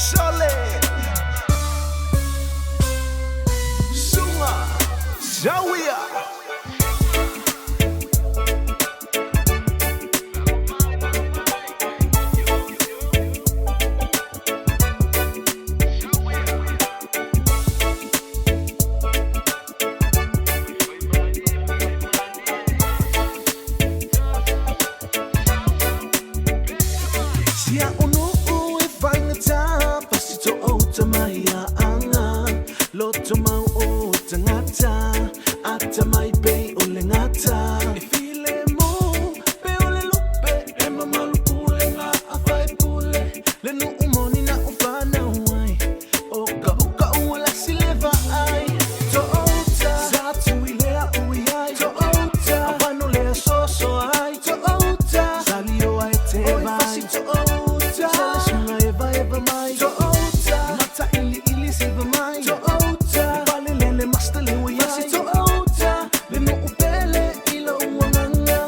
Sole Suma Zawiya Sia unu e fine ta pasito o tamaya anga loto mau o tangata ata mai pe o lengata e file mo pe o le lupe e mamalu pule nga afai pule le nu umoni na ufana wai oka ula sileva ai to ota zatu ilea uiai to ota avano lea soso ai to ota salio ai te vai to ota sunga eva mai to ota mata ili silva mai to ota vale lele mastale uiai to ota le no upele ilo uanganga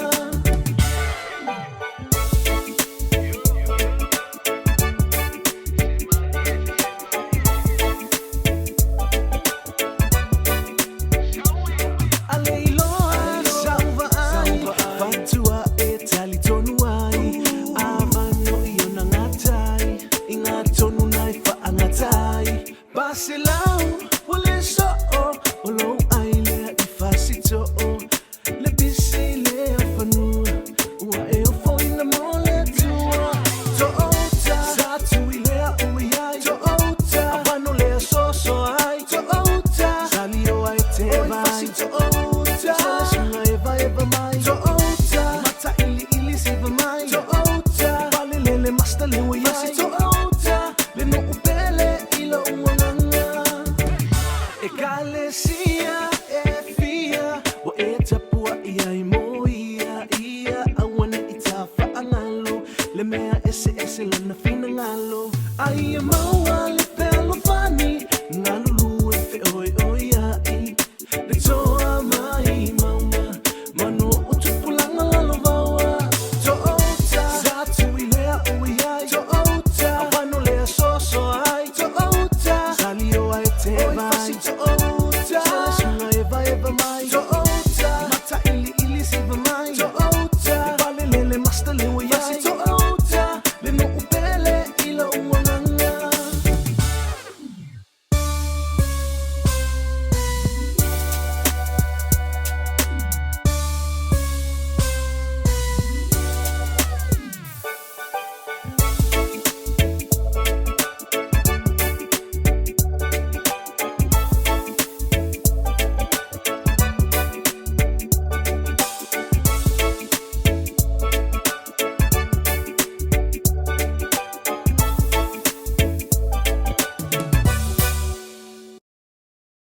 Aleilo salva ai fatua e tali tonu ai avano io nangatai ingatonu nai fa angatai basilau wole so olo ai le ifasito le bisile afanu wa e fo ina mole tua to ota zatu ile uiai to ota avano le so ai to ota salio ai te vai to ota sunga eva mai to ota mata ili silva mai to ota vale lele masta le uiai to ota le no upele ilo uanganga e kalesia e fia wa e tapua ia ia awana itafa angalo le mea ese lana fina ngalo ai mau